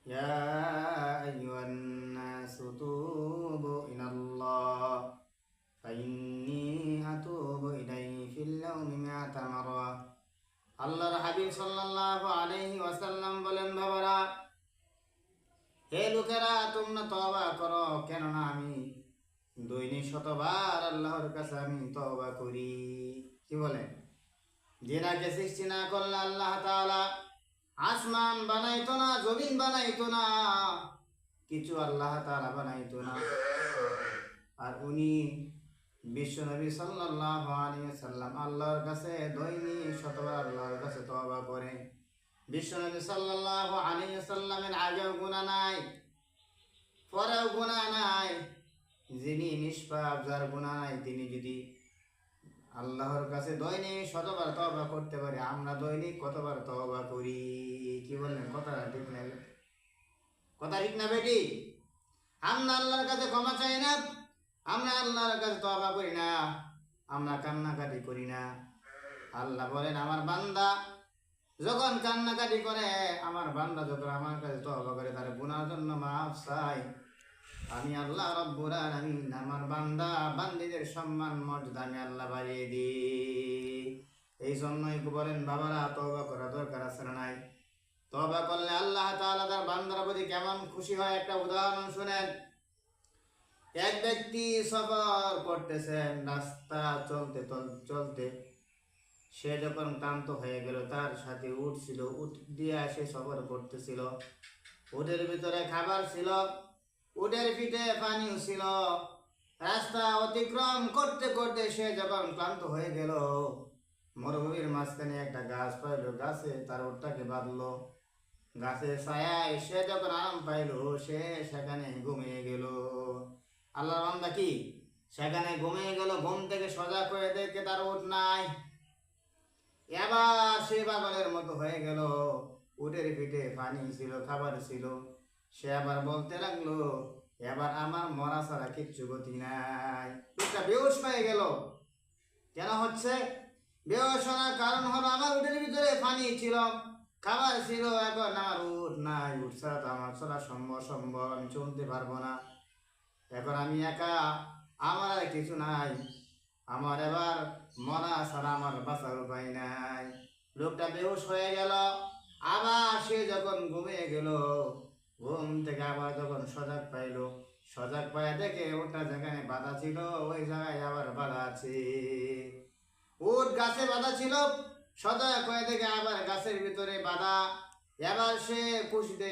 يا أيها الناس توبوا إلى الله فإني أتوب إليه في اليوم 100 مرة। আল্লাহর হাবিব সাল্লাল্লাহু আলাইহি ওয়াসাল্লাম বলেন, বাবারা, হে লোকেরা, তোমরা তওবা করো, কেননা আমি দৈনিক শতবার আল্লাহর কাছে আমি তওবা করি। কি বলেন? জিনাকে সৃষ্টি না করলে আল্লাহ তাআলা আসমান বানাইতো না, জমিন বানাইতো না, কিছু আল্লাহ তাআলা বানাইতো না। আর উনি বিশ্বনবী সাল্লাল্লাহু আলাইহি ওয়াসাল্লাম আল্লাহর কাছে দৈনিক শতবার আল্লাহর কাছে তওবা করে। বিশ্বনবী সাল্লাল্লাহু আলাইহি ওয়াসাল্লামের আগেও গুনাহ নাই, পরেও গুনাহ নাই। যিনি নিষ্পাপ, যার গুনাহ নাই, তিনি যদি আল্লাহর কাছে দৈনিক শতবার তওবা করতে পারে, আমরা দৈনিক কতবার তওবা করি? কি বললেন? কথা ঠিক না? কথা ঠিক না বেটি? আমরা আল্লাহর কাছে ক্ষমা চাই না, আমরা আল্লাহর কাছে তওবা করি না, আমরা কান্নাকাটি করি না। আল্লাহ বলেন, আমার বান্দা যখন কান্নাকাটি করে, আমার বান্দা যখন আমার কাছে তওবা করে, তার গুনাহর জন্য মাফ চাই, আমি আল্লাহ রব্বুল আলামিন আমার বান্দা বান্দীদের সম্মান মর্যাদা আমি আল্লাহ বাড়িয়ে দিই। এই জন্যই বলেন, বাবারা, তওবা করা দরকার আছে না নাই? তওবা করলে আল্লাহ তাআলা তার বান্দার প্রতি কেমন খুশি হয় একটা উদাহরণ শুনেন। এক ব্যক্তি সফর করতেছেন, রাস্তা চলতে চলতে সে যখন ক্লান্ত হয়ে গেল, তার সাথে উট ছিল, উট দিয়ে সে সফর করতেছিল। উটের ভিতরে খাবার ছিল, উটের পিঠে পানিও ছিল। রাস্তা অতিক্রম করতে করতে সে যখন ক্লান্ত হয়ে গেল, মরুভূমির মাঝখানে একটা গাছ পাইল, গাছে তার উটটাকে বাঁধলো। গাছের ছায়ায় সে যখন আরাম পাইল, সে সেখানে ঘুমিয়ে গেল। আল্লাহর বান্দা কি সেখানে ঘুমিয়ে গেল, ঘুম থেকে সজাগ হয়ে দেখে তার উট নাই। এবার সে পাগলের মতো হয়ে গেল, উটের পিঠে পানি ছিল, খাবার ছিল। সে আবার বলতে লাগলো, এবার আমার মরা ছাড়া কিচ্ছু গতি নাই। উটটা বেহুশ হয়ে গেল। কেন হচ্ছে বেহুশ হওয়ার কারণ হলো, আমার উটের ভিতরে পানি ছিল, খাবার ছিল, এখন আমার উট নাই। উট ছাড়া তো আমার চলা সম্ভব, আমি চলতে পারবো না। এখন আমি একা, আমার আর কিছু নাই, আমার এবার মরা ছাড়া আমার বাঁচার উপায় নাই। লোকটা বেহুশ হয়ে গেল। আবার সে যখন ঘুমিয়ে গেল, ঘুম থেকে আবার যখন সজাগ পাইয়া দেখে ওটা যেখানে বাঁধা ছিল, ওই জায়গায় আবার বাঁধা আছে। উট গাছে বাঁধা ছিল, সজাগ হয়ে দেখে আবার গাছের ভিতরে বাঁধা। এবার সে খুশিতে